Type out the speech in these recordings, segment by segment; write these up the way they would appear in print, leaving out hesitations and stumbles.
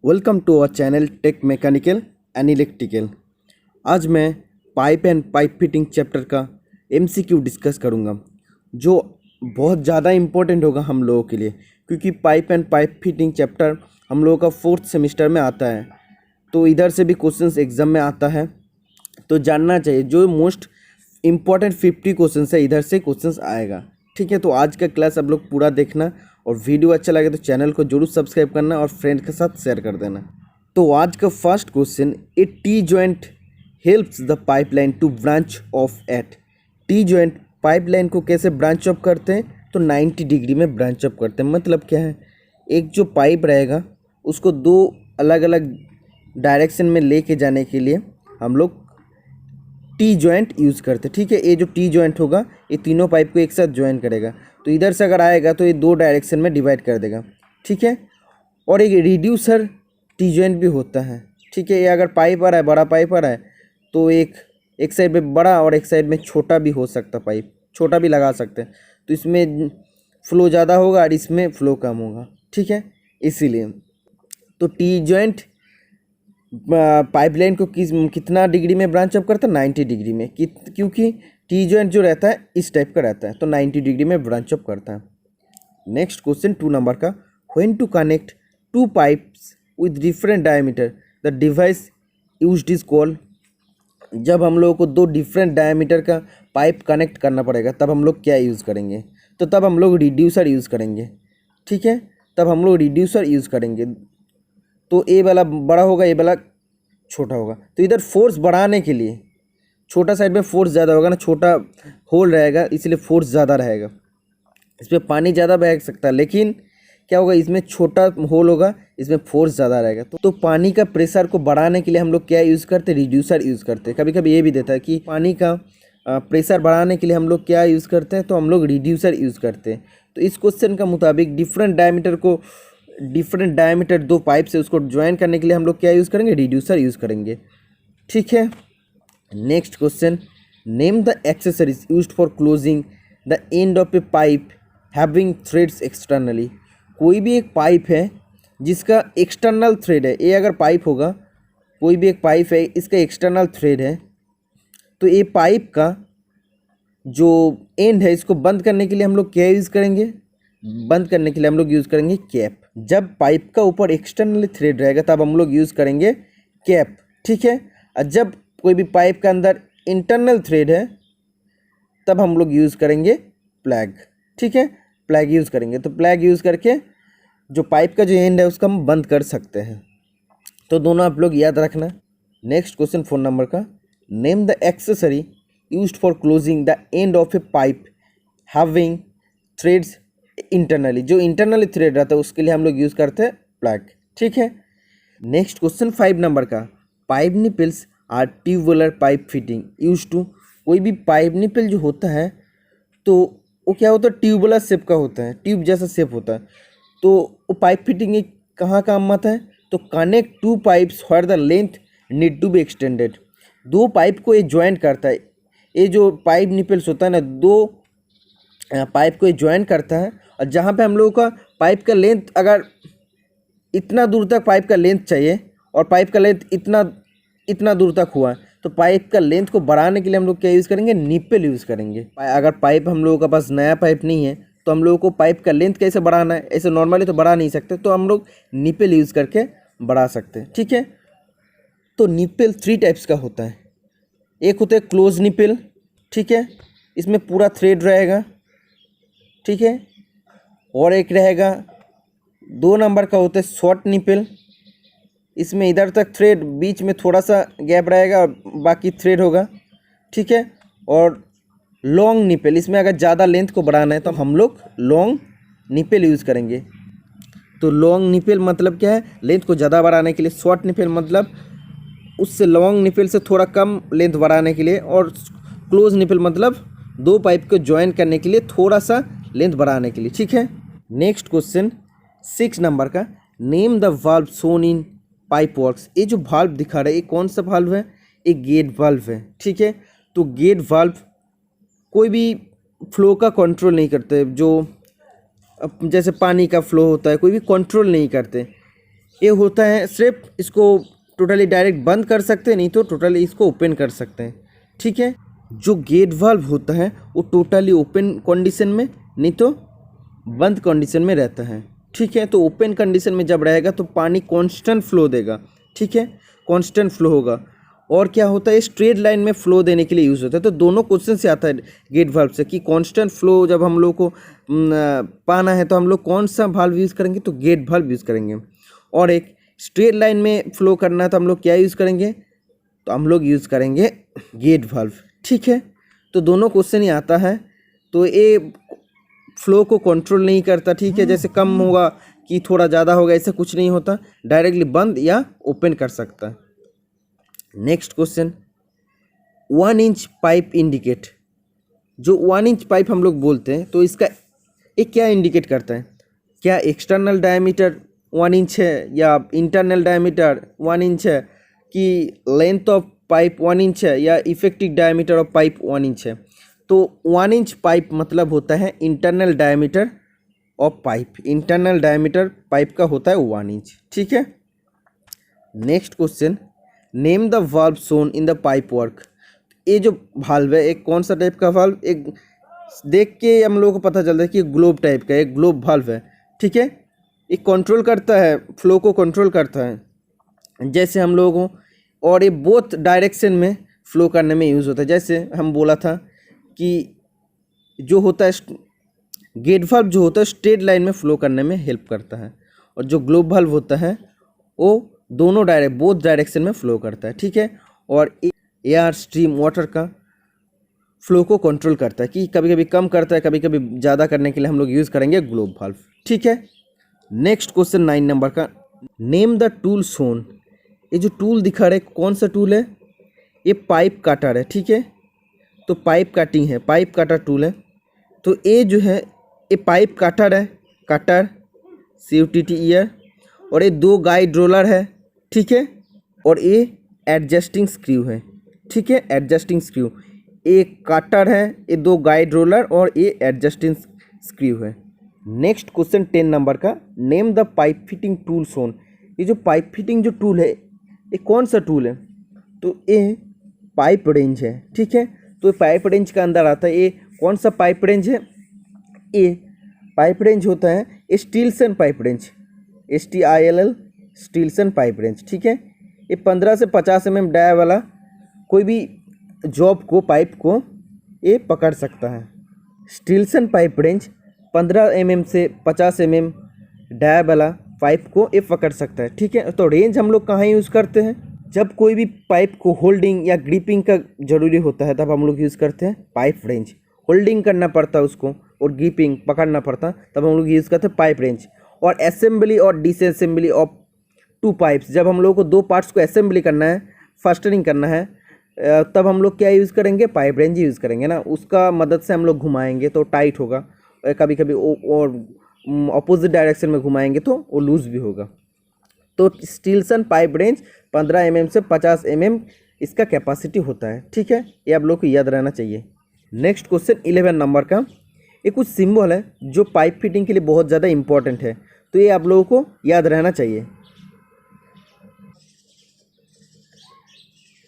Welcome to our channel tech mechanical and electrical. आज मैं pipe and pipe fitting chapter का MCQ discuss करूंगा, जो बहुत ज़्यादा इम्पोर्टेंट होगा हम लोगों के लिए, क्योंकि pipe and pipe fitting chapter हम लोगों का 4th सेमेस्टर में आता है। तो इधर से भी क्वेश्चंस एग्जाम में आता है, तो जानना चाहिए। जो मोस्ट इम्पॉर्टेंट 50 क्वेश्चंस है, इधर से क्वेश्चंस आएगा। ठीक है, तो आज का क्लास आप लोग पूरा देखना, और वीडियो अच्छा लगे तो चैनल को जरूर सब्सक्राइब करना और फ्रेंड के साथ शेयर कर देना। तो आज का first question, a T joint helps the pipeline to branch off at. T joint pipeline को कैसे ब्रांच ऑफ करते हैं? तो 90 डिग्री में ब्रांच ऑफ करते हैं। मतलब क्या है, एक जो पाइप रहेगा उसको दो अलग अलग डायरेक्शन में लेके जाने के लिए हम लोग टी जॉइंट यूज़ करते हैं। ठीक है, ये जो टी जॉइंट होगा ये तीनों पाइप को एक साथ ज्वाइन करेगा। तो इधर से अगर आएगा तो ये दो डायरेक्शन में डिवाइड कर देगा। ठीक है, और एक रिड्यूसर टी जॉइंट भी होता है। ठीक है, ये अगर पाइप आ रहा है, बड़ा पाइप आ रहा है, तो एक साइड में बड़ा और एक साइड में छोटा भी हो सकता, पाइप छोटा भी लगा सकते हैं। तो इसमें फ्लो ज़्यादा होगा और इसमें फ्लो कम होगा। ठीक है, इसीलिए तो टी जॉइंट पाइपलाइन को कितना डिग्री में ब्रांच अप करता है? 90 डिग्री में। क्योंकि टी जॉइंट जो रहता है इस टाइप का रहता है, तो 90 डिग्री में ब्रांच अप करता है। नेक्स्ट क्वेश्चन 2 नंबर का, when to connect two pipes with different diameter the device used is called. जब हम लोगों को दो डिफरेंट डायमीटर का पाइप कनेक्ट करना पड़ेगा, तब हम लोग क्या यूज़ करेंगे? तो तब हम लोग रिड्यूसर यूज़ करेंगे। ठीक है, तब हम लोग रिड्यूसर यूज़ करेंगे। तो ए वाला बड़ा होगा, ए वाला छोटा होगा। तो इधर फोर्स बढ़ाने के लिए छोटा साइड में फोर्स ज़्यादा होगा ना, छोटा होल रहेगा, इसलिए फोर्स ज़्यादा रहेगा। इसमें पानी ज़्यादा बह सकता है, लेकिन क्या होगा, इसमें छोटा होल होगा, इसमें फोर्स ज़्यादा रहेगा। तो पानी का प्रेशर को बढ़ाने के लिए हम लोग क्या यूज़ करते हैं? रिड्यूसर यूज़ करते हैं। कभी कभी ये भी देता है कि पानी का प्रेशर बढ़ाने के लिए हम लोग क्या यूज़ करते हैं? तो हम लोग रिड्यूसर यूज़ करते हैं। तो इस क्वेश्चन का मुताबिक डिफरेंट डायमीटर दो पाइप से उसको ज्वाइन करने के लिए हम लोग क्या यूज़ करेंगे? रिड्यूसर यूज़ करेंगे। ठीक है, next question, name the accessories used for closing the end of a pipe having threads externally. कोई भी एक पाइप है जिसका एक्सटर्नल थ्रेड है, ये अगर पाइप होगा, कोई भी एक पाइप है, इसका एक्सटर्नल थ्रेड है, तो ये पाइप का जो एंड है इसको बंद करने के लिए हम लोग क्या यूज़ करेंगे? बंद करने के लिए हम लोग यूज़ करेंगे कैप। जब पाइप का ऊपर एक्सटर्नल थ्रेड रहेगा तब हम लोग यूज़ करेंगे कैप। ठीक है, और जब कोई भी पाइप के अंदर इंटरनल थ्रेड है तब हम लोग यूज़ करेंगे प्लग। ठीक है, प्लग यूज़ करेंगे। तो प्लग यूज़ करके जो पाइप का जो एंड है उसको हम बंद कर सकते हैं। तो दोनों आप लोग याद रखना। नेक्स्ट क्वेश्चन 4 नंबर का, name the accessory used for closing the end of a pipe having threads internally. जो इंटरनली थ्रेड रहता है उसके लिए हम लोग यूज़ करते हैं प्लग। ठीक है, नेक्स्ट क्वेश्चन 5 नंबर का, pipe nipples are tubular pipe fitting use to. कोई भी पाइप निपल जो होता है तो वो क्या होता है? ट्यूबुलर शेप का होता है, ट्यूब जैसा शेप होता है। तो वो पाइप फिटिंग कहाँ काम आता है? तो connect two pipes where the length need to be extended. दो पाइप को ये ज्वाइन करता है। ये जो पाइप निपल्स होता है ना, दो पाइप को ये ज्वाइन करता है, और जहाँ पे हम लोगों का पाइप का लेंथ अगर इतना दूर तक पाइप का लेंथ चाहिए और पाइप का लेंथ इतना दूर तक हुआ है, तो पाइप का लेंथ को बढ़ाने के लिए हम लोग क्या यूज़ करेंगे? निप्पल यूज़ करेंगे। अगर पाइप हम लोगों के पास नया पाइप नहीं है तो हम लोगों को पाइप का लेंथ कैसे बढ़ाना है? ऐसे नॉर्मली तो बढ़ा नहीं सकते, तो हम लोग निप्पल यूज़ करके बढ़ा सकते हैं। ठीक है, तो निप्पल 3 टाइप्स का होता है। एक होता है क्लोज निप्पल। ठीक है, इसमें पूरा थ्रेड रहेगा। ठीक है, और एक रहेगा 2 नंबर का होता है शॉर्ट निप्पल। इसमें इधर तक थ्रेड, बीच में थोड़ा सा गैप रहेगा और बाकी थ्रेड होगा। ठीक है, और लॉन्ग निप्पल, इसमें अगर ज़्यादा लेंथ को बढ़ाना है तो हम लोग लॉन्ग निप्पल यूज़ करेंगे। तो लॉन्ग निप्पल मतलब क्या है? लेंथ को ज़्यादा बढ़ाने के लिए। शॉर्ट निप्पल मतलब उससे लॉन्ग निप्पल से थोड़ा कम लेंथ बढ़ाने के लिए। और क्लोज निप्पल मतलब दो पाइप को ज्वाइन करने के लिए थोड़ा सा लेंथ बढ़ाने के लिए। ठीक है, नेक्स्ट क्वेश्चन 6 नंबर का, name the valve shown in pipe works. ये जो वाल्व दिखा रहा है, ये कौन सा वाल्व है? एक गेट वाल्व है। ठीक है, तो गेट वाल्व कोई भी फ्लो का कंट्रोल नहीं करते। जो जैसे पानी का फ्लो होता है, कोई भी कंट्रोल नहीं करते। ये होता है सिर्फ इसको टोटली डायरेक्ट बंद कर सकते हैं, नहीं तो टोटली इसको ओपन कर सकते हैं। ठीक है, जो गेट वाल्व होता है वो टोटली ओपन कंडीशन में, नहीं तो बंद कंडीशन में रहता है। ठीक है, तो ओपन कंडीशन में जब रहेगा तो पानी कांस्टेंट फ्लो देगा। ठीक है, कांस्टेंट फ्लो होगा। और क्या होता है, स्ट्रेट लाइन में फ्लो देने के लिए यूज़ होता है। तो दोनों क्वेश्चन से आता है गेट वाल्व से कि कांस्टेंट फ्लो जब हम लोग को पाना है तो हम लोग कौन सा वाल्व यूज़ करेंगे, तो गेट वाल्व यूज़ करेंगे। और एक स्ट्रेट लाइन में फ्लो करना है तो हम लोग क्या यूज़ करेंगे, तो हम लोग यूज़ करेंगे गेट वाल्व। ठीक है, तो दोनों क्वेश्चन ही आता है। तो ये फ्लो को कंट्रोल नहीं करता। ठीक है, जैसे कम होगा कि थोड़ा ज़्यादा होगा, ऐसा कुछ नहीं होता, डायरेक्टली बंद या ओपन कर सकता है। Next question, 1 inch pipe indicate. जो 1 इंच पाइप हम लोग बोलते हैं तो इसका एक क्या इंडिकेट करता है, क्या एक्सटर्नल डायमीटर 1 इंच है या इंटरनल डायमीटर 1 इंच है, कि लेंथ ऑफ पाइप 1 इंच है या effective diameter of pipe 1 inch है। तो 1 इंच पाइप मतलब होता है internal diameter of pipe. Internal diameter pipe का होता है 1 इंच। ठीक है, next question, name the valve shown in the pipe work. ये जो वाल्व है एक कौन सा टाइप का वाल्व, एक देख के हम लोगों को पता चलता है कि ग्लोब टाइप का, एक ग्लोब वाल्व है। ठीक है, ये कंट्रोल करता है, फ्लो को कंट्रोल करता है जैसे हम लोगों, और ये बोथ डायरेक्शन में फ्लो करने में यूज़ होता है। जैसे हम बोला था कि जो होता है गेट वाल्व जो होता है स्ट्रेट लाइन में फ्लो करने में हेल्प करता है, और जो ग्लोब वाल्व होता है वो दोनों बोथ डायरेक्शन में फ्लो करता है। ठीक है, और एयर स्ट्रीम वाटर का फ्लो को कंट्रोल करता है कि कभी कभी कम करता है, कभी कभी ज़्यादा करने के लिए हम लोग यूज़ करेंगे ग्लोब वाल्व। ठीक है, नेक्स्ट क्वेश्चन 9 नंबर का, नेम द टूल शोन। ये जो टूल दिखा रहा है कौन सा टूल है, ये पाइप काटर है। ठीक है, तो पाइप काटिंग है, पाइप काटर टूल है। तो ये जो है ये पाइप काटर है, काटर CUTTER, और ये 2 गाइड रोलर है। ठीक है, और ये एडजस्टिंग स्क्रू है। ठीक है, एडजस्टिंग स्क्रू, एक काटर है, ये 2 गाइड रोलर और ये एडजस्टिंग स्क्रू है। नेक्स्ट क्वेश्चन 10 नंबर का, name the pipe fitting tool shown. ये जो पाइप फिटिंग जो टूल है ये कौन सा टूल है, तो ये पाइप रेंज है। ठीक है, तो ये पाइप रेंज का अंदर आता है। ये कौन सा पाइप रेंज है, ये पाइप रेंज होता है Stillson pipe wrench, STILL Stillson pipe wrench. ठीक है, ये 15 से 50 mm डाया वाला कोई भी जॉब को, पाइप को ये पकड़ सकता है। स्टील्सन पाइप रेंज 15 mm से 50 mm डाया वाला पाइप को ये पकड़ सकता है। ठीक है, तो रेंज हम लोग कहाँ यूज़ करते हैं, जब कोई भी पाइप को होल्डिंग या ग्रिपिंग का ज़रूरी होता है तब हम लोग यूज़ करते हैं पाइप रेंज। होल्डिंग करना पड़ता है उसको और ग्रिपिंग पकड़ना पड़ता तब हम लोग यूज़ करते हैं पाइप रेंज। और असेंबली और डिसअसेंबली ऑफ 2 पाइप्स, जब हम लोग को 2 पार्ट्स को असेंबली करना है, फास्टनिंग करना है, तब हम लोग क्या यूज़ करेंगे, पाइप रेंज यूज़ करेंगे ना। उसका मदद से हम लोग घुमाएंगे तो टाइट होगा, कभी कभी और अपोजिट डायरेक्शन में घुमाएंगे तो वो लूज़ भी होगा। तो स्टील्सन पाइप रेंज 15 mm से 50 mm इसका कैपेसिटी होता है। ठीक है, ये आप लोग को याद रहना चाहिए। नेक्स्ट क्वेश्चन 11 नंबर का, ये कुछ सिंबल है जो पाइप फिटिंग के लिए बहुत ज़्यादा इंपॉर्टेंट है, तो ये आप लोगों को याद रहना चाहिए।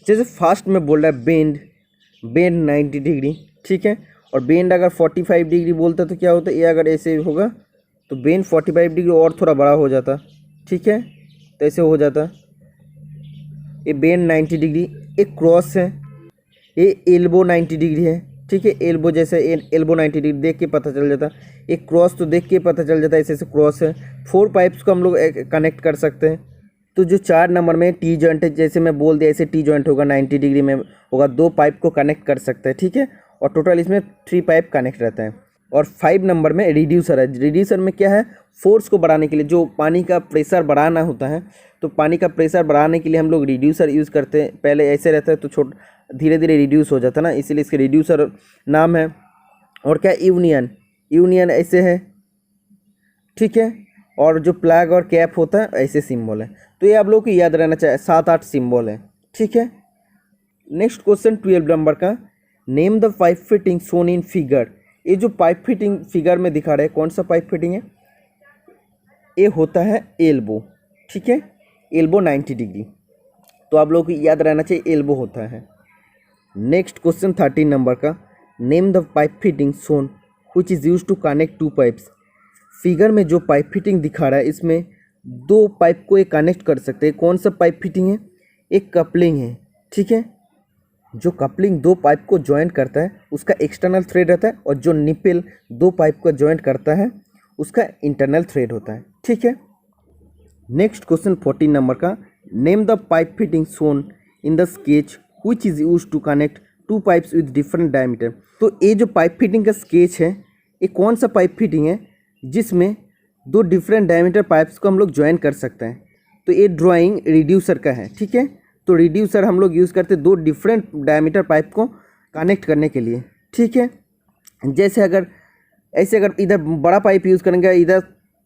जैसे फास्ट में बोल रहा है बेंड 90 डिग्री। ठीक है, और बेंड अगर 45 डिग्री बोलता है तो क्या होता है, ये अगर ऐसे होगा तो बेंड 45 डिग्री और थोड़ा बड़ा हो जाता। ठीक है, तो ऐसे हो जाता, ये बेंड 90 डिग्री। एक क्रॉस है, ये एल्बो 90 डिग्री है। ठीक है, एल्बो जैसे एल्बो 90 डिग्री देख के पता चल जाता। एक क्रॉस तो देख के पता चल जाता है, ऐसे ऐसे क्रॉस है। 4 पाइप्स को हम लोग कनेक्ट कर सकते हैं। तो जो 4 नंबर में टी जॉइंट है, जैसे मैं बोल दिया ऐसे टी जॉइंट होगा, 90 डिग्री में होगा, 2 पाइप को कनेक्ट कर सकते हैं। ठीक है, और टोटल इसमें 3 पाइप कनेक्ट रहते हैं। और 5 नंबर में रिड्यूसर है। रिड्यूसर में क्या है, फोर्स को बढ़ाने के लिए, जो पानी का प्रेशर बढ़ाना होता है, तो पानी का प्रेशर बढ़ाने के लिए हम लोग रिड्यूसर यूज़ करते हैं। पहले ऐसे रहता है तो धीरे धीरे रिड्यूस हो जाता है ना, इसीलिए इसके रिड्यूसर नाम है। और क्या, यूनियन ऐसे है। ठीक है, और जो प्लग और कैप होता है ऐसे सिंबल है। तो ये आप लोगों को याद रहना चाहिए, 7-8 सिंबल है। ठीक है, नेक्स्ट क्वेश्चन 12 नंबर का, name the pipe fitting shown in figure. ये जो पाइप फिटिंग फिगर में दिखा रहे हैं कौन सा पाइप फिटिंग है, ये होता है एल्बो। ठीक है, एल्बो 90 डिग्री। तो आप लोगों को याद रहना चाहिए एल्बो होता है। नेक्स्ट क्वेश्चन 13 नंबर का, name the pipe fitting shown which is use to connect two pipes. Figure में जो पाइप फिटिंग दिखा रहा है इसमें दो पाइप को एक कनेक्ट कर सकते हैं। कौन सा पाइप फिटिंग है? एक कपलिंग है, ठीक है। जो कपलिंग दो पाइप को ज्वाइंट करता है उसका एक्सटर्नल थ्रेड रहता है, और जो निपल दो पाइप को ज्वाइंट करता है उसका इंटरनल थ्रेड होता है, ठीक है। नेक्स्ट क्वेश्चन 14 नंबर का, name the pipe fitting shown in the sketch which is use to connect two pipes with different diameter. तो ये जो पाइप फिटिंग का स्केच है ये कौन सा पाइप फिटिंग है जिसमें दो डिफरेंट डायमीटर पाइप्स को हम लोग ज्वाइन कर सकते हैं? तो ये ड्राइंग रिड्यूसर का है, ठीक है। तो रिड्यूसर हम लोग यूज़ करते हैं दो डिफरेंट डायमीटर पाइप को कनेक्ट करने के लिए, ठीक है। जैसे अगर इधर बड़ा पाइप यूज़ करेंगे, इधर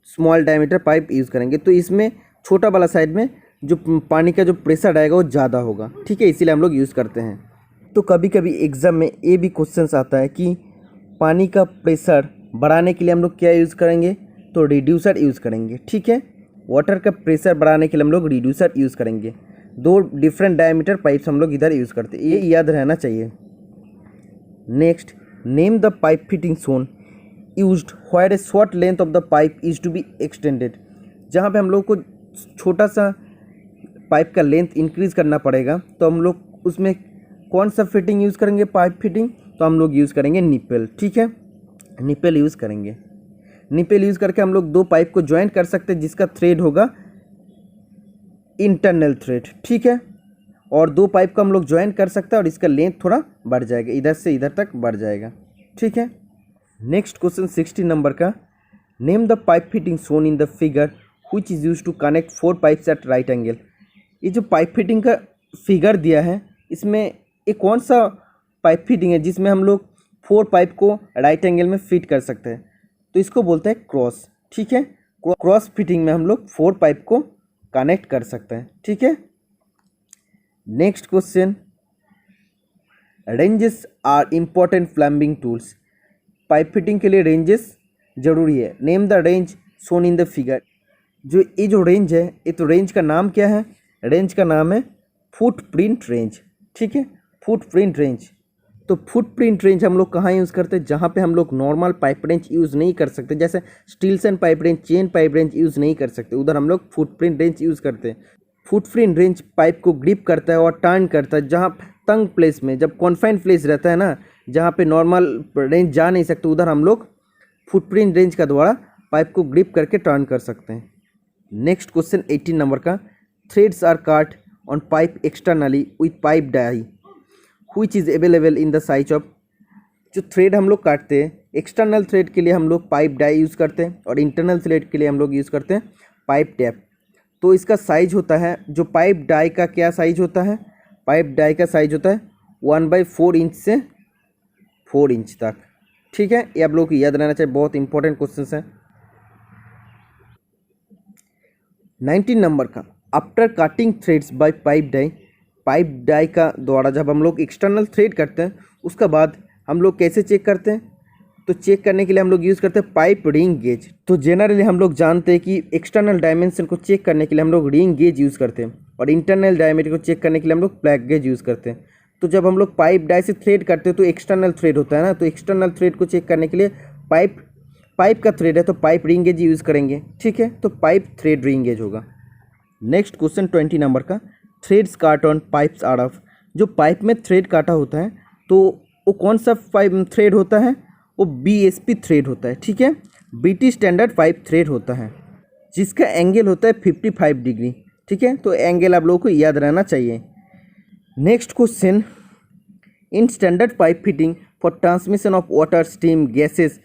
स्मॉल डायमीटर पाइप यूज़ करेंगे, तो इसमें छोटा वाला साइड में जो पानी का जो प्रेशर आएगा वो ज़्यादा होगा, ठीक है, इसीलिए हम लोग यूज़ करते हैं। तो कभी कभी एग्ज़ाम में ये भी क्वेश्चंस आता है कि पानी का प्रेशर बढ़ाने के लिए हम लोग क्या यूज़ करेंगे? तो रिड्यूसर यूज़ करेंगे, ठीक है। वाटर का प्रेशर बढ़ाने के लिए हम लोग रिड्यूसर यूज़ करेंगे। दो डिफरेंट डायमीटर पाइप्स हम लोग इधर यूज़ करते हैं, ये याद रहना चाहिए। Next, name the pipe fitting shown used where a short length of the pipe is to be extended. जहाँ पे हम लोग को छोटा सा पाइप का लेंथ इंक्रीज़ करना पड़ेगा तो हम लोग उसमें कौन सा फिटिंग यूज़ करेंगे? Pipe fitting. तो हम लोग यूज़ करेंगे निप्पल, ठीक है, निप्पल यूज़ करेंगे। निप्पल यूज़ करके हम लोग दो पाइप को ज्वाइन कर सकते हैं जिसका थ्रेड होगा इंटरनल थ्रेड, ठीक है। और दो पाइप को हम लोग ज्वाइन कर सकते हैं और इसका लेंथ थोड़ा बढ़ जाएगा, इधर से इधर तक बढ़ जाएगा, ठीक है। नेक्स्ट क्वेश्चन 60 नंबर का, name the pipe fitting shown in the figure which is use to connect 4 pipes at right angle. ये जो पाइप फिटिंग का फिगर दिया है इसमें ये कौन सा पाइप फिटिंग है जिसमें हम लोग 4 पाइप को राइट एंगल में फिट कर सकते हैं? तो इसको बोलते हैं क्रॉस, ठीक है। क्रॉस फिटिंग में हम लोग 4 पाइप को कनेक्ट कर सकते हैं, ठीक है। Next question, wrenches are important plumbing tools. Pipe fitting के लिए रेंजेस जरूरी है। Name the wrench shown in the figure. ये जो रेंज है ये तो रेंज का नाम क्या है? रेंज का नाम है फुटप्रिंट रेंज, ठीक है, फुटप्रिंट रेंज। तो फुटप्रिंट रेंज हम लोग कहाँ यूज़ करते हैं? जहाँ पे हम लोग नॉर्मल पाइप रेंज यूज़ नहीं कर सकते, जैसे Stillson pipe wrench, chain pipe wrench use नहीं कर सकते, उधर हम लोग फुटप्रिंट रेंज यूज़ करते हैं। फुटप्रिंट रेंज पाइप को ग्रिप करता है और टर्न करता है। जहाँ तंग प्लेस में, जब कॉन्फाइंड प्लेस रहता है ना, जहाँ पे नॉर्मल रेंज जा नहीं सकते, उधर हम लोग फुटप्रिंट रेंज का द्वारा पाइप को ग्रिप करके टर्न कर सकते हैं। नेक्स्ट क्वेश्चन 18 नंबर का, threads are cut on pipe externally with pipe die which is available in the size of. जो थ्रेड हम लोग काटते हैं, एक्सटर्नल थ्रेड के लिए हम लोग पाइप डाई यूज़ करते हैं और इंटरनल थ्रेड के लिए हम लोग यूज़ करते हैं पाइप टैप। तो इसका साइज होता है, जो पाइप डाई का क्या साइज होता है? पाइप डाई का साइज होता है 1/4 इंच से 4 इंच तक, ठीक है। ये आप लोगों को याद रहना चाहिए, बहुत इंपॉर्टेंट क्वेश्चन है। 19 नंबर का, after cutting threads by pipe die का द्वारा जब हम लोग एक्सटर्नल थ्रेड करते हैं उसका बाद हम लोग कैसे चेक करते हैं? तो चेक करने के लिए हम लोग यूज़ करते हैं पाइप रिंग गेज। तो जनरली हम लोग जानते हैं कि एक्सटर्नल डायमेंशन को चेक करने के लिए हम लोग रिंग गेज यूज़ करते हैं और इंटरनल डायमीटर को चेक करने के लिए हम लोग प्लग गेज यूज़ करते हैं। तो जब हम लोग पाइप डाई से थ्रेड करते हैं तो एक्सटर्नल थ्रेड होता है ना, तो एक्सटर्नल थ्रेड को चेक करने के लिए पाइप का थ्रेड है तो पाइप रिंग गेज यूज़ करेंगे, ठीक है। तो पाइप थ्रेड रिंग गेज होगा। नेक्स्ट क्वेश्चन 20 नंबर का, थ्रेड्स काट ऑन पाइप्स आर ऑफ। जो पाइप में थ्रेड काटा होता है तो वो कौन सा पाइप थ्रेड होता है? वो BSP थ्रेड होता है, ठीक है, BT स्टैंडर्ड पाइप थ्रेड होता है जिसका एंगल होता है 55 डिग्री, ठीक है। तो एंगल आप लोगों को याद रहना चाहिए। Next question, in standard pipe fitting for transmission of water steam gases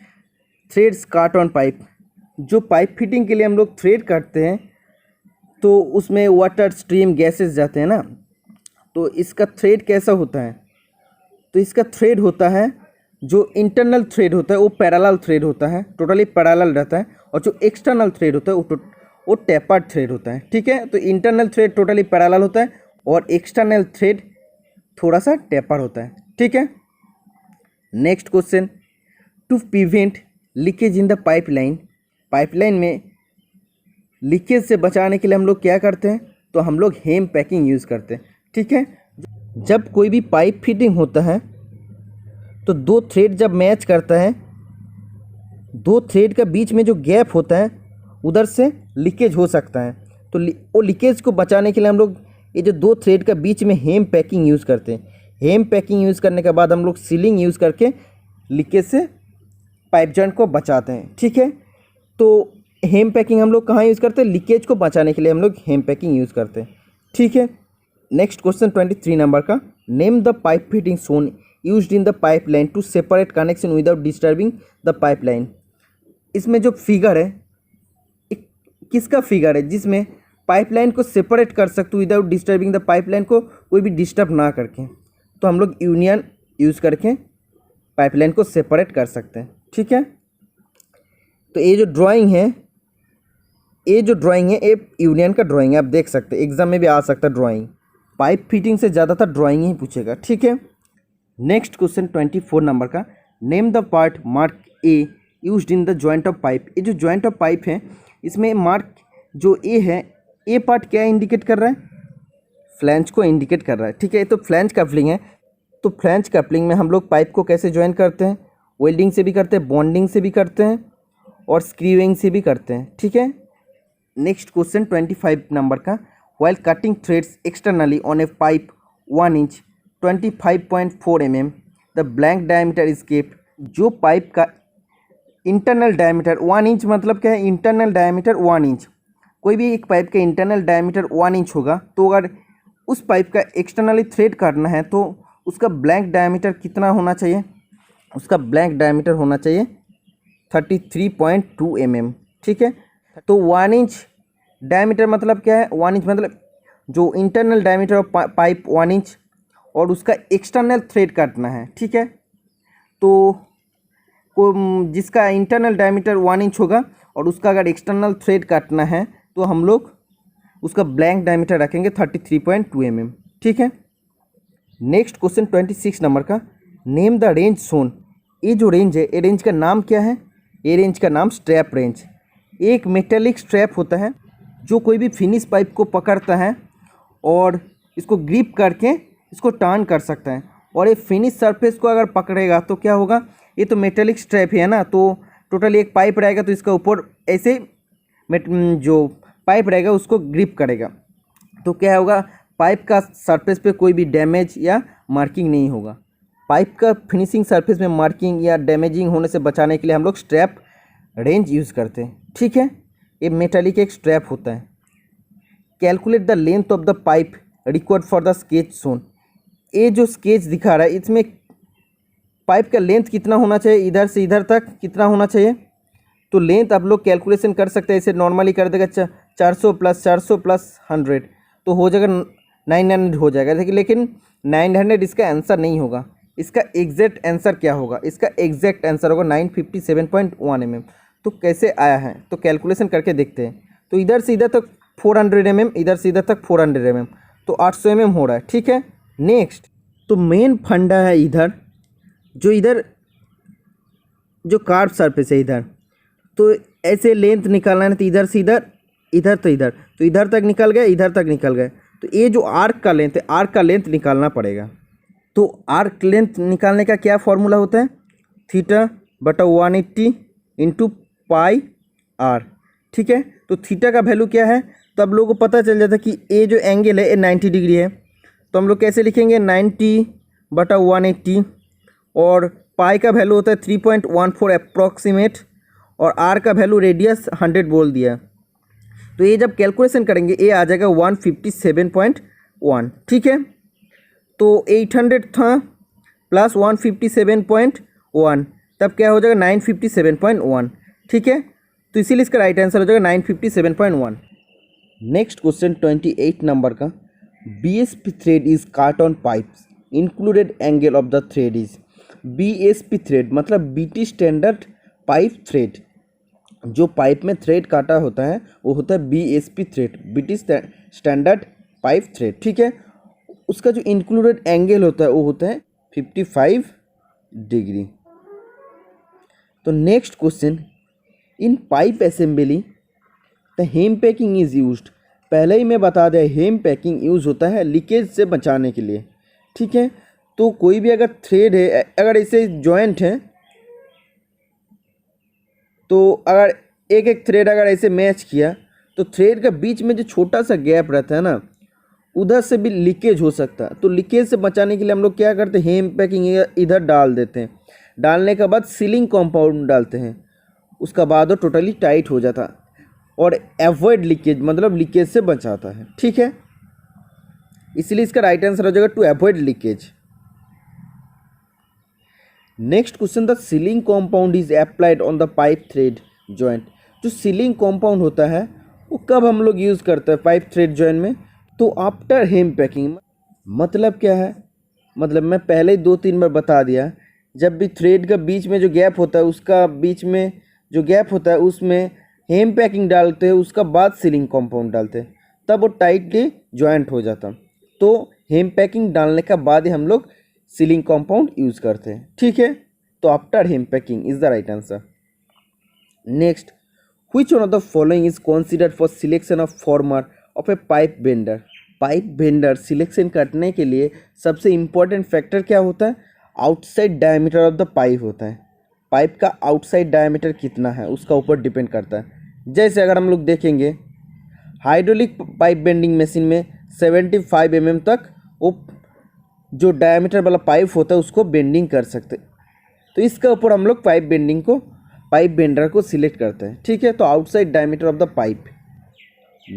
threads काट ऑन पाइप। जो पाइप फिटिंग के लिए हम लोग थ्रेड काटते हैं तो उसमें वाटर स्ट्रीम गैसेस जाते हैं ना, तो इसका थ्रेड कैसा होता है? तो इसका थ्रेड होता है, जो इंटरनल थ्रेड होता है वो पैरेलल थ्रेड होता है, टोटली पैरेलल रहता है, और जो एक्सटर्नल थ्रेड होता है वो टेपर्ड थ्रेड होता है, ठीक है। तो इंटरनल थ्रेड टोटली पैरेलल होता है और एक्सटर्नल थ्रेड थोड़ा सा टेपर होता है, ठीक है। Next question, to prevent leakage in the pipeline. Pipeline में लीकेज से बचाने के लिए हम लोग क्या करते हैं? तो हम लोग हेम पैकिंग यूज़ करते हैं। ठीक है, जब कोई भी पाइप फिटिंग होता है तो दो थ्रेड जब मैच करता है, दो थ्रेड का बीच में जो गैप होता है उधर से लीकेज हो सकता है। तो वो लीकेज को बचाने के लिए हम लोग ये जो दो थ्रेड का बीच में हेम पैकिंग यूज़ करते हैं। हेम पैकिंग यूज़ करने के बाद हम लोग सीलिंग यूज़ करके लीकेज से पाइप जॉइंट को बचाते हैं। ठीक है, तो हेम पैकिंग हम लोग कहाँ यूज़ करते हैं? लीकेज को बचाने के लिए हम लोग हेम पैकिंग यूज़ करते हैं। ठीक है, नेक्स्ट क्वेश्चन 23 नंबर का, name the pipe fitting shown used in the pipe line to separate connection without disturbing the pipe line. इसमें जो फिगर है किसका फिगर है जिसमें पाइपलाइन को सेपरेट कर सकते हो विदाउट डिस्टर्बिंग द पाइपलाइन, को कोई भी डिस्टर्ब ना करके। तो हम लोग यूनियन यूज़ करके पाइपलाइन को सेपरेट कर सकते हैं। ठीक है, तो ये जो ड्राइंग है ये यूनियन का ड्राइंग है, आप देख सकते हैं, एग्जाम में भी आ सकता है ड्राइंग। पाइप फिटिंग से ज़्यादातर ड्राइंग ही पूछेगा। ठीक है, नेक्स्ट क्वेश्चन 24 नंबर का, name the part mark A used in the joint of pipe. ये जो जॉइंट ऑफ पाइप है इसमें मार्क जो ए है, ए पार्ट क्या इंडिकेट कर रहा है? फ्लैंज को इंडिकेट कर रहा है। ठीक है, तो फ्लैंज कपलिंग है, तो फ्लैंज कपलिंग में हम लोग पाइप को कैसे ज्वाइन करते हैं? वेल्डिंग से भी करते हैं, बॉन्डिंग से भी करते हैं और स्क्रीविंग से भी करते हैं। ठीक है, नेक्स्ट क्वेश्चन 25 नंबर का, while cutting threads externally on A pipe 1 inch 25.4 mm the blank diameter is kept. जो पाइप का इंटरनल डायमीटर 1 इंच, मतलब क्या है? Internal diameter 1 inch. कोई भी एक पाइप का इंटरनल डायमीटर 1 इंच होगा, तो अगर उस पाइप का एक्सटर्नली थ्रेड करना है तो उसका ब्लैंक डायमीटर कितना होना चाहिए? उसका ब्लैंक डायमीटर होना चाहिए 33.2 mm। ठीक है, तो 1 इंच डायमीटर मतलब क्या है? 1 इंच मतलब जो internal diameter of pipe 1 inch और उसका एक्सटर्नल थ्रेड काटना है। ठीक है, तो जिसका इंटरनल डायमीटर 1 इंच होगा और उसका अगर एक्सटर्नल थ्रेड काटना है तो हम लोग उसका ब्लैंक डायमीटर रखेंगे 33.2 mm। ठीक है, नेक्स्ट क्वेश्चन 26 नंबर का, नेम द रेंज सोन। ये जो रेंज है, ये रेंज का नाम क्या है? ये रेंज का नाम स्ट्रैप रेंज। एक मेटेलिक स्ट्रैप होता है जो कोई भी फिनिश पाइप को पकड़ता है और इसको ग्रिप करके इसको टर्न कर सकता है। और ये फिनिश सरफेस को अगर पकड़ेगा तो क्या होगा? ये तो मेटेलिक स्ट्रैप है ना, तो टोटल एक पाइप रहेगा तो इसका ऊपर ऐसे जो पाइप रहेगा उसको ग्रिप करेगा, तो क्या होगा? पाइप का सरफेस पे कोई भी डैमेज या मार्किंग नहीं होगा। पाइप का फिनिशिंग सरफेस में मार्किंग या डैमेजिंग होने से बचाने के लिए हम लोग स्ट्रैप रेंज यूज़ करते हैं। ठीक है, ये मेटालिक एक स्ट्रैप होता है। Calculate the length of the pipe required for the sketch shown. ये जो स्केच दिखा रहा है इसमें पाइप का लेंथ कितना होना चाहिए? इधर से इधर तक कितना होना चाहिए? तो लेंथ आप लोग कैलकुलेशन कर सकते हैं, इसे नॉर्मली कर देगा 400 प्लस 100 तो हो जाएगा 900 हो जाएगा। लेकिन 900 इसका आंसर नहीं होगा। इसका एग्जैक्ट आंसर क्या होगा? इसका एग्जैक्ट आंसर होगा 957.1 mm। तो कैसे आया है? तो कैलकुलेशन करके देखते हैं। तो इधर से इधर तक 400 mm, इधर से इधर तक 400 mm, तो 800 mm हो रहा है। ठीक है, नेक्स्ट तो मेन फंडा है इधर जो कार्व सरफेस है इधर, तो ऐसे लेंथ निकालना है तो इधर से इधर, इधर तो इधर, तो इधर तक निकल गए, इधर तक निकल गए। तो ये जो आर्क का लेंथ है, आर्क का लेंथ निकालना पड़ेगा। तो आर्क लेंथ निकालने का क्या फॉर्मूला होता है? θ/180 इंटू पाई आर। ठीक है, तो थीटा का वैल्यू क्या है? तो अब लोगों को पता चल जाता है कि ये जो एंगल है ये 90 डिग्री है। तो हम लोग कैसे लिखेंगे? 90/180 और पाई का वैल्यू होता है 3.14 अप्रॉक्सीमेट और आर का वैल्यू रेडियस 100 बोल दिया। तो ये जब कैलकुलेशन करेंगे ये आ जाएगा 157.1। ठीक है, तो 800 था प्लस 157.1 तब क्या हो जाएगा? 957.1। ठीक है, तो इसीलिए इसका राइट आंसर हो जाएगा 957.1। नेक्स्ट क्वेश्चन 28 नंबर का, BSP थ्रेड इज काट on pipes included angle of the thread is. BSP thread मतलब BT स्टैंडर्ड पाइप थ्रेड। जो पाइप में थ्रेड काटा होता है वो होता है BSP thread, BT standard pipe thread. ठीक है, उसका जो इंक्लूडेड एंगल होता है वो होता है 55 डिग्री। तो next question, in pipe assembly the hemp packing is used. पहले ही मैं बता दें, हेम पैकिंग यूज़ होता है लीकेज से बचाने के लिए, ठीक है। तो कोई भी अगर थ्रेड है, अगर इसे जॉइंट है, तो अगर एक एक थ्रेड अगर ऐसे मैच किया तो थ्रेड का बीच में जो छोटा सा गैप रहता है ना, उधर से भी लीकेज हो सकता है। तो लीकेज से बचाने के लिए हम लोग क्या करते हैं, हेम पैकिंग इधर डाल देते हैं। डालने के बाद सीलिंग कंपाउंड डालते हैं, उसका बाद वो टोटली टाइट हो जाता है और एवॉइड लीकेज, मतलब लीकेज से बचाता है, ठीक है। इसलिए इसका राइट आंसर हो जाएगा to avoid leakage. Next question, the sealing compound is applied on the pipe thread joint. जो सीलिंग कंपाउंड होता है वो कब हम लोग यूज़ करते हैं पाइप थ्रेड जॉइंट में, तो आफ्टर हेम पैकिंग। मतलब क्या है, मतलब मैं पहले ही 2-3 बार बता दिया, जब भी थ्रेड का बीच में जो गैप होता है, उसका बीच में जो गैप होता है उसमें हेम पैकिंग डालते हैं, उसका बाद सीलिंग कंपाउंड डालते हैं, तब वो टाइटली जॉइंट हो जाता। तो हेम पैकिंग डालने का बाद ही हम लोग सीलिंग कंपाउंड यूज़ करते हैं, ठीक है। तो after hemp packing is the right answer. Next, which one of the following is considered for selection of former of a pipe bender. Pipe bender selection करने के लिए सबसे इम्पोर्टेंट फैक्टर क्या होता है, outside diameter of the pipe होता है। Pipe का आउटसाइड डायमीटर कितना है उसका ऊपर डिपेंड करता है। जैसे अगर हम लोग देखेंगे हाइड्रोलिक पाइप बेंडिंग मशीन में 75 mm तक वो जो डायमीटर वाला पाइप होता है उसको बेंडिंग कर सकते, तो इसके ऊपर हम लोग पाइप बेंडर को सिलेक्ट करते हैं, ठीक है। तो outside diameter of the pipe.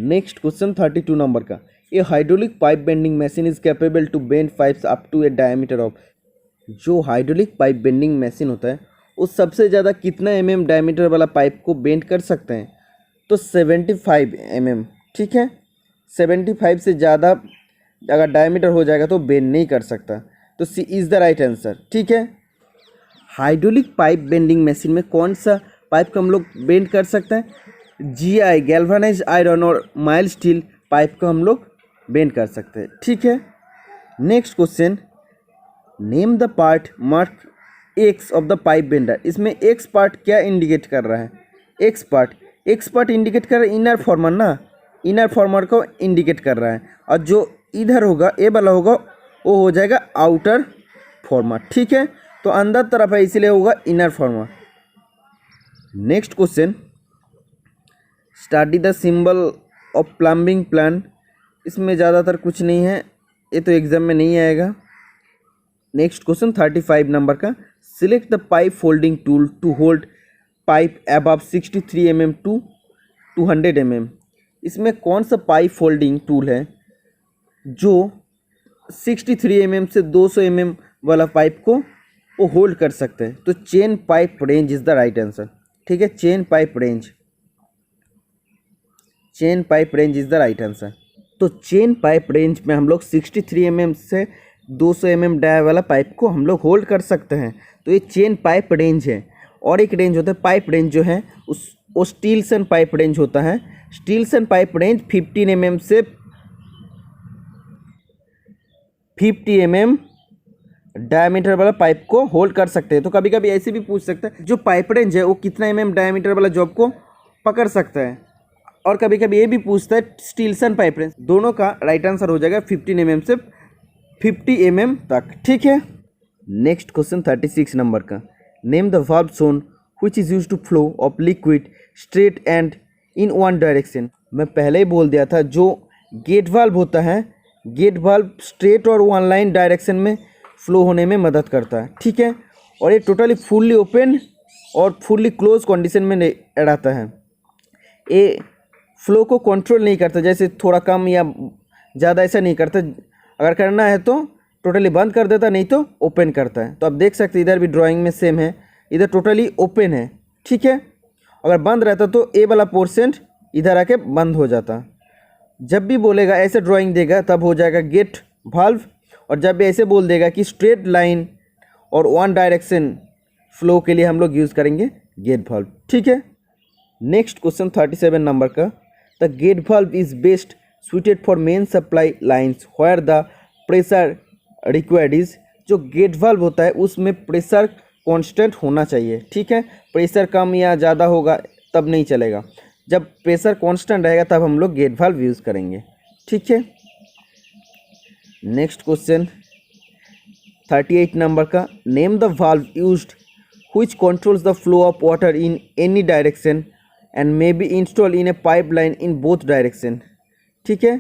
Next question 32 number का, a hydraulic pipe bending machine is capable to bend pipes up to a diameter of. जो हाइड्रोलिक पाइप बेंडिंग मशीन होता है वो सबसे ज़्यादा कितना mm डायमीटर वाला पाइप को बेंड कर सकते हैं, तो 75 mm, ठीक है। 75 से ज़्यादा अगर डायमीटर हो जाएगा तो बेंड नहीं कर सकता, तो सी इज़ द राइट आंसर, ठीक है। हाइड्रोलिक पाइप बेंडिंग मशीन में कौन सा पाइप को हम लोग बेंड कर सकते हैं, GI गैल्वेनाइज्ड आयरन और माइल्ड स्टील पाइप को हम लोग बेंड कर सकते हैं, ठीक है। Next question, name the part mark X of the pipe bender. इसमें एक्स पार्ट क्या इंडिकेट कर रहा है, एक्स पार्ट इंडिकेट कर रहा है इनर फॉर्मर ना, इनर फॉर्मर को इंडिकेट कर रहा है, और जो इधर होगा ए वाला होगा वो हो जाएगा आउटर फॉर्मर, ठीक है। तो अंदर तरफ है इसीलिए होगा inner farmer. Next question, study the symbol of plumbing plan. इसमें ज़्यादातर कुछ नहीं है, ये तो एग्जाम में नहीं आएगा। नेक्स्ट क्वेश्चन 35 नंबर का, select the pipe folding tool to hold pipe above 63 mm to 200 mm। इसमें कौन सा पाइप फोल्डिंग टूल है जो 63 mm से 200 mm वाला पाइप को वो होल्ड कर सकते हैं, तो chain pipe range is the right answer, ठीक है। Chain pipe range is the right answer. तो चेन पाइप रेंज में हम लोग 63 mm से 200 mm डाया वाला पाइप को हम लोग होल्ड कर सकते हैं, तो ये चेन पाइप रेंज है। और एक रेंज होता है पाइप रेंज जो है वो स्टील्सन पाइप रेंज होता है। स्टील्सन पाइप रेंज 15 mm से 50 mm डायमीटर वाला पाइप को होल्ड कर सकते हैं। तो कभी कभी ऐसे भी पूछ सकते हैं जो पाइप रेंज है वो कितना mm डायमीटर वाला जॉब को पकड़ सकता है, और कभी कभी ये भी पूछता है स्टील्सन पाइप रेंज। दोनों का राइट आंसर हो जाएगा 15 mm से 50 mm तक, ठीक है। नेक्स्ट क्वेश्चन 36 नंबर का, name the verb zone which is used to flow of liquid straight and in one direction. मैं पहले ही बोल दिया था जो गेट वाल्व होता है, गेट वाल्व स्ट्रेट और वन लाइन डायरेक्शन में फ्लो होने में मदद करता है, ठीक है। और ये टोटली फुल्ली ओपन और फुल्ली क्लोज कंडीशन में रहता है। ये फ्लो को कंट्रोल नहीं करता, जैसे थोड़ा कम या ज़्यादा ऐसा नहीं करता। अगर करना है तो टोटली बंद कर देता, नहीं तो ओपन करता है। तो आप देख सकते इधर भी ड्राइंग में सेम है, इधर टोटली ओपन है, ठीक है। अगर बंद रहता तो ए वाला पोर्शन इधर आके बंद हो जाता। जब भी बोलेगा ऐसे ड्राइंग देगा तब हो जाएगा गेट वाल्व, और जब भी ऐसे बोल देगा कि स्ट्रेट लाइन और वन डायरेक्शन फ्लो के लिए हम लोग यूज़ करेंगे गेट वाल्व, ठीक है। नेक्स्ट क्वेश्चन 37 नंबर का, the gate valve is best suited for main supply lines where the pressure required is। जो गेट वाल्व होता है उसमें प्रेशर कांस्टेंट होना चाहिए, ठीक है। प्रेशर कम या ज़्यादा होगा तब नहीं चलेगा। जब प्रेशर कांस्टेंट रहेगा तब हम लोग गेट वाल्व यूज़ करेंगे। ठीक है, नेक्स्ट क्वेश्चन 38 नंबर का, name the valve used which controls the flow of water in any direction and may be installed in a pipeline in both direction। ठीक है,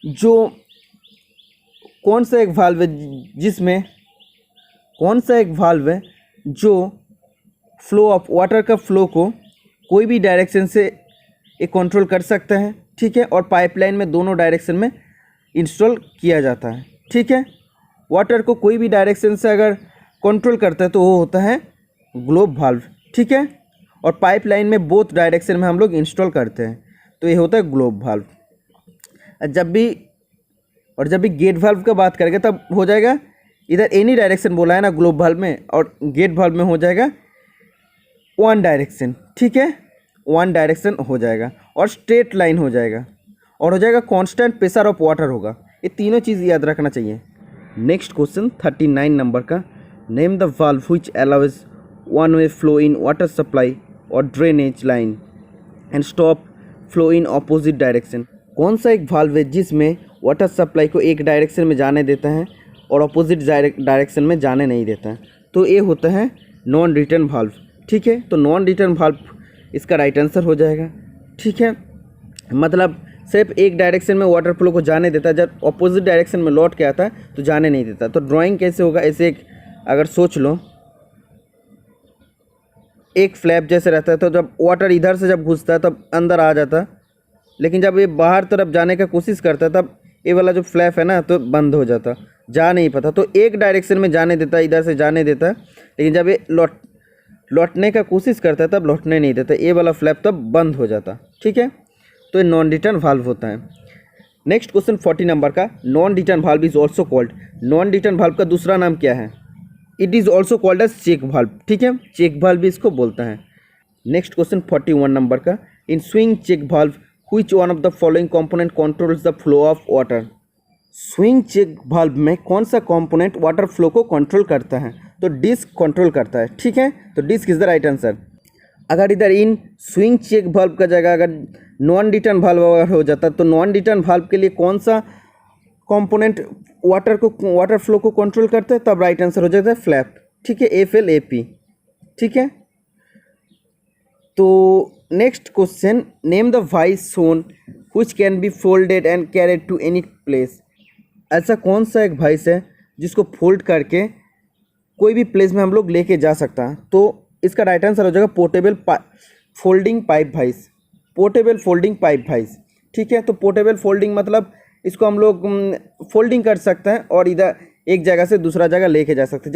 जो कौन सा एक वाल्व है जिसमें कौन सा एक वाल्व है जो फ्लो ऑफ वाटर का फ्लो को कोई भी डायरेक्शन से एक कंट्रोल कर सकता है। ठीक है, और पाइपलाइन में दोनों डायरेक्शन में इंस्टॉल किया जाता है। ठीक है, वाटर को कोई भी डायरेक्शन से अगर कंट्रोल करता है तो वो होता है ग्लोब वाल्व। ठीक है, और पाइपलाइन में बोथ डायरेक्शन में हम लोग इंस्टॉल करते हैं तो ये होता है ग्लोब वाल्व। जब भी गेट वाल्व का बात करेंगे तब हो जाएगा, इधर एनी डायरेक्शन बोला है ना ग्लोब वाल्व में, और गेट वाल्व में हो जाएगा वन डायरेक्शन। ठीक है, वन डायरेक्शन हो जाएगा और स्ट्रेट लाइन हो जाएगा और हो जाएगा कांस्टेंट प्रेशर ऑफ वाटर होगा। ये तीनों चीज़ याद रखना चाहिए। नेक्स्ट क्वेश्चन 39 नंबर का, name the valve which allows one way flow in water supply और drainage line and stop flow in opposite direction. कौन सा एक वाल्व है जिसमें वाटर सप्लाई को एक डायरेक्शन में जाने देता है और अपोजिट डायरेक्शन में जाने नहीं देता है? तो ये होता है नॉन रिटर्न वाल्व। ठीक है, तो नॉन रिटर्न वाल्व इसका राइट आंसर हो जाएगा। ठीक है, मतलब सिर्फ एक डायरेक्शन में वाटर फ्लो को जाने देता है, जब अपोजिट डायरेक्शन में लौट के आता है तो जाने नहीं देता। तो ड्राइंग कैसे होगा, ऐसे एक अगर सोच लो, एक फ्लैप जैसे रहता है, तो जब वाटर इधर से जब घुसता है तब अंदर आ जाता है, लेकिन जब ये बाहर तरफ जाने का कोशिश करता है तब ये वाला जो फ्लैप है ना तो बंद हो जाता, जा नहीं पाता। तो एक डायरेक्शन में जाने देता है, इधर से जाने देता है, लेकिन जब ये लौटने का कोशिश करता है तब लौटने नहीं देता, ये वाला फ्लैप तब बंद हो जाता। ठीक है, तो ये नॉन रिटर्न वाल्व होता है। नेक्स्ट क्वेश्चन 40 नंबर का, non return valve is also called, non return valve का दूसरा नाम क्या है? It is also called as check valve. ठीक है, चेक वाल्व भी इसको बोलता है। नेक्स्ट क्वेश्चन 41 नंबर का, in swing check valve which one of the following component controls the flow of water. Swing check valve में कौन सा कंपोनेंट वाटर फ्लो को कंट्रोल करता है? तो डिस्क कंट्रोल करता है। ठीक है, तो disc is the right answer. अगर इधर इन स्विंग चेक वाल्व का जगह अगर नॉन रिटर्न वाल्व अगर हो जाता तो नॉन रिटर्न वाल्व के लिए कौन सा कंपोनेंट वाटर फ्लो को कंट्रोल करता है? तब राइट आंसर हो जाता है फ्लैप। ठीक है, FLAP। ठीक है, तो next question, name the vice son which can be folded and carried to any place. ऐसा कौन सा एक वाइस है जिसको फोल्ड करके कोई भी प्लेस में हम लोग लेके जा सकता है? तो इसका राइट आंसर हो जाएगा portable folding pipe vice. Portable folding pipe vice. ठीक है, तो पोर्टेबल फोल्डिंग मतलब इसको हम लोग फोल्डिंग कर सकते हैं और इधर एक जगह से दूसरा जगह लेके जा सकते हैं।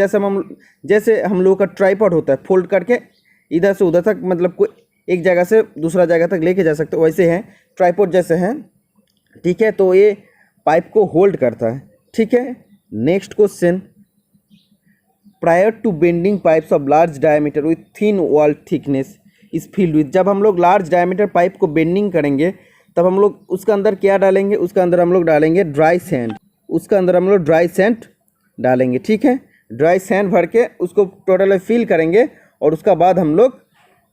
जैसे हम लोगों का ट्राइपॉड होता है, फोल्ड करके इधर से उधर तक, मतलब कोई एक जगह से दूसरा जगह तक लेके जा सकते हैं, वैसे हैं ट्राइपॉड जैसे हैं। ठीक है, तो ये पाइप को होल्ड करता है। ठीक है, next question, prior to bending pipes of large diameter with thin wall thickness is filled with. जब हम लोग लार्ज डायमीटर पाइप को बेंडिंग करेंगे तब हम लोग उसका अंदर क्या डालेंगे? उसका अंदर हम लोग डालेंगे ड्राई सैंड। उसका अंदर हम लोग ड्राई सैंड डालेंगे। ठीक है, ड्राई सैंड भर के उसको टोटल फिल करेंगे और उसका बाद हम लोग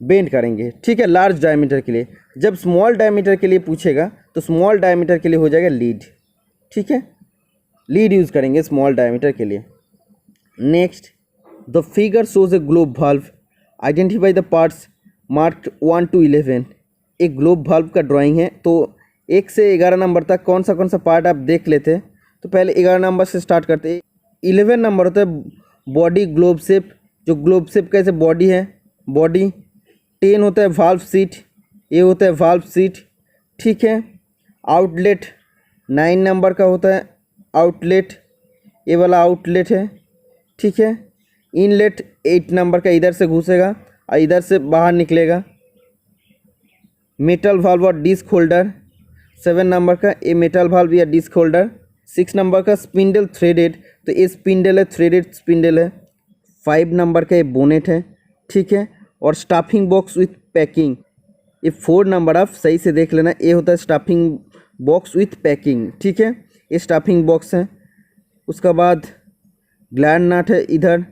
बेंड करेंगे। ठीक है, लार्ज डायमीटर के लिए। जब स्मॉल डायमीटर के लिए पूछेगा तो स्मॉल डायमीटर के लिए हो जाएगा लीड। ठीक है, लीड यूज़ करेंगे स्मॉल डायमीटर के लिए। Next, the figure shows A globe valve, identify the parts marked 1 to 11। एक ग्लोब वाल्व का ड्राइंग है, तो 1 से 11 नंबर तक कौन सा पार्ट आप देख लेते हैं। तो पहले 11 नंबर से स्टार्ट करते हैं। 11 नंबर होता है बॉडी ग्लोब शेप, जो ग्लोब शेप कैसे बॉडी है, बॉडी। 10 होता है वाल्व सीट, ये होता है वाल्व सीट। ठीक है, आउटलेट 9 नंबर का होता है आउटलेट, ये वाला आउटलेट है। ठीक है, इनलेट 8 नंबर का इधर से घुसेगा और इधर से बाहर निकलेगा। मेटल वाल्व और डिस्क होल्डर 7 नंबर का, ये मेटल वाल्व या डिस्क होल्डर। 6 नंबर का स्पिंडल थ्रेडेड, तो ये स्पिंडल है, थ्रेडेड स्पिंडल है। 5 नंबर का ये बोनेट है। ठीक है, और स्टाफिंग बॉक्स विथ पैकिंग, ये 4 नंबर आप सही से देख लेना, ये होता है स्टाफिंग बॉक्स विथ पैकिंग। ठीक है, ये स्टाफिंग बॉक्स है। उसका बाद ग्लैंड नट है इधर।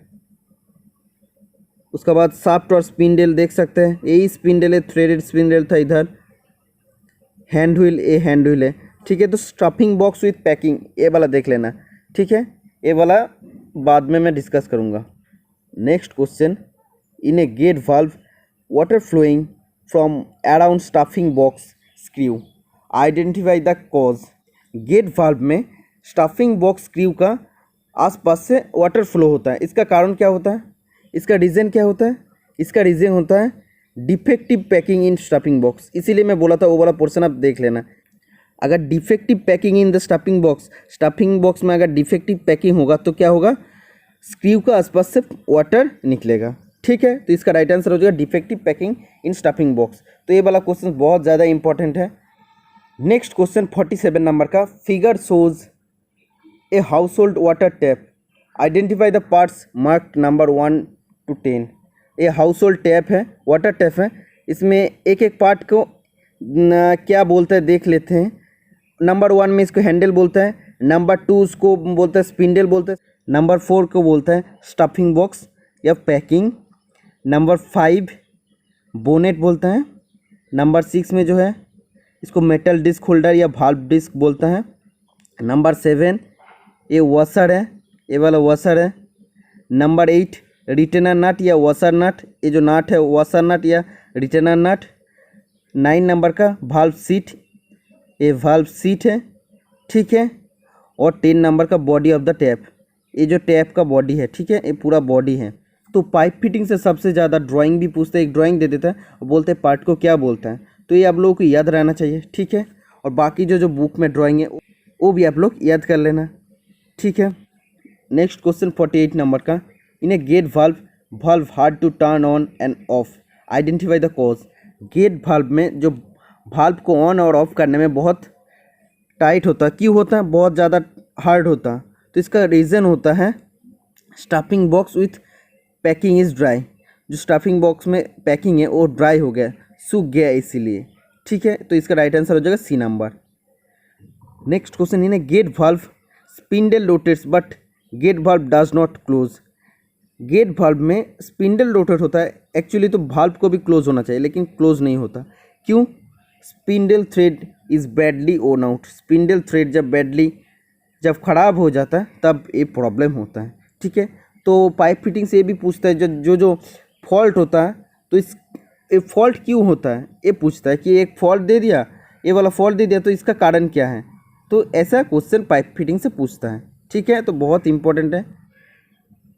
उसका बाद शाफ्ट और स्पिंडल देख सकते हैं, यही स्पिंडल है, थ्रेडेड स्पिंडल था इधर। हैंड व्हील, ये हैंड व्हील है, ठीक है। तो स्टफिंग बॉक्स विथ पैकिंग, ये वाला देख लेना, ठीक है। ये वाला बाद में मैं डिस्कस करूँगा। Next question, in a gate valve water flowing from around stuffing box screw, identify the cause. Gate valve में स्टफिंग बॉक्स स्क्रू का आसपास से वाटर फ्लो होता है, इसका कारण क्या होता है, इसका रीज़न क्या होता है? इसका रीज़न होता है defective packing in stuffing box. इसीलिए मैं बोला था वो वाला पोर्शन आप देख लेना। अगर defective packing in the stuffing box में अगर डिफेक्टिव पैकिंग होगा तो क्या होगा, स्क्रू का आसपास से वाटर निकलेगा, ठीक है। तो इसका राइट आंसर हो जाएगा defective packing in stuffing box. तो ये वाला क्वेश्चन बहुत ज़्यादा इंपॉर्टेंट है। नेक्स्ट क्वेश्चन 47 नंबर का, figure shows A household water tap, identify the parts marked number 1 to 10। ये हाउस होल्ड टैप है, वाटर टैप है, इसमें एक एक पार्ट को क्या बोलते हैं देख लेते हैं। नंबर 1 में इसको हैंडल बोलता है, नंबर 2 उसको बोलता है स्पिंडल बोलते हैं, नंबर 4 को बोलता है स्टफिंग बॉक्स या पैकिंग, नंबर 5 बोनेट बोलता है, नंबर 6 में जो है इसको मेटल डिस्क होल्डर या वाल्व डिस्क बोलता है, नंबर 7 ये वॉशर है, ये वाला वॉशर है, नंबर 8 रिटेनर नट या वॉशर नट, ये जो नट है वॉशर नट या रिटेनर नट, 9 नंबर का वाल्व सीट, ये वाल्व सीट है, ठीक है। और 10 नंबर का बॉडी ऑफ द टैप, ये जो टैप का बॉडी है, ठीक है, ये पूरा बॉडी है। तो पाइप फिटिंग से सबसे ज़्यादा ड्राइंग भी पूछते हैं, एक ड्राइंग दे देता है और बोलते हैं पार्ट को क्या बोलता है, तो ये आप लोगों को याद रहना चाहिए, ठीक है। और बाकी जो बुक में ड्राइंग है वो भी आप लोग याद कर लेना, ठीक है। नेक्स्ट क्वेश्चन 48 नंबर का, in a gate valve hard to turn on and off, identify the cause. Gate valve में जो वाल्व को ऑन और ऑफ करने में बहुत टाइट होता है, क्यों होता है, बहुत ज़्यादा हार्ड होता है, तो इसका रीज़न होता है stuffing box with packing is dry. जो स्टफिंग बॉक्स में पैकिंग है वो ड्राई हो गया, सूख गया इसीलिए, ठीक है। तो इसका राइट आंसर हो जाएगा C number. Next question, in a gate valve spindle rotates but gate valve does not close. Gate valve में स्पिंडल रोटेट होता है, एक्चुअली तो वाल्व को भी क्लोज होना चाहिए लेकिन क्लोज नहीं होता, क्यों? Spindle thread is badly own out. Spindle thread जब ख़राब हो जाता है तब ये प्रॉब्लम होता है, ठीक है। तो पाइप फिटिंग से ये भी पूछता है जो फॉल्ट होता है, तो ये फॉल्ट क्यों होता है ये पूछता है कि एक फॉल्ट दे दिया, ये वाला फॉल्ट दे दिया तो इसका कारण क्या है। तो ऐसा क्वेश्चन पाइप फिटिंग से पूछता है, ठीक है। तो बहुत इंपॉर्टेंट है।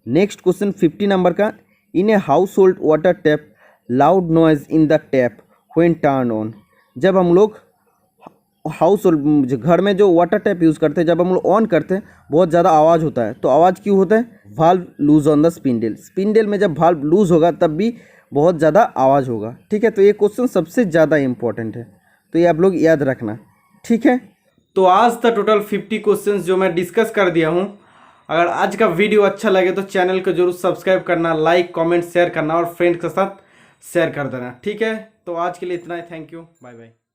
नेक्स्ट क्वेश्चन 50 नंबर का, in a household water tap loud noise in the tap when turn on. जब हम लोग हाउस होल्ड घर में जो वाटर टैप यूज़ करते हैं, जब हम लोग ऑन करते हैं बहुत ज़्यादा आवाज़ होता है, तो आवाज़ क्यों होता है? Valve lose on the spindle में जब वाल्व लूज होगा तब भी बहुत ज़्यादा आवाज़ होगा, ठीक है। तो ये क्वेश्चन सबसे ज़्यादा इंपॉर्टेंट है, तो ये आप लोग याद रखना, ठीक है। तो आज तक टोटल 50 क्वेश्चंस जो मैं डिस्कस कर दिया हूँ। अगर आज का वीडियो अच्छा लगे तो चैनल को जरूर सब्सक्राइब करना, लाइक कमेंट शेयर करना और फ्रेंड्स के साथ शेयर कर देना, ठीक है। तो आज के लिए इतना ही, थैंक यू, बाय बाय।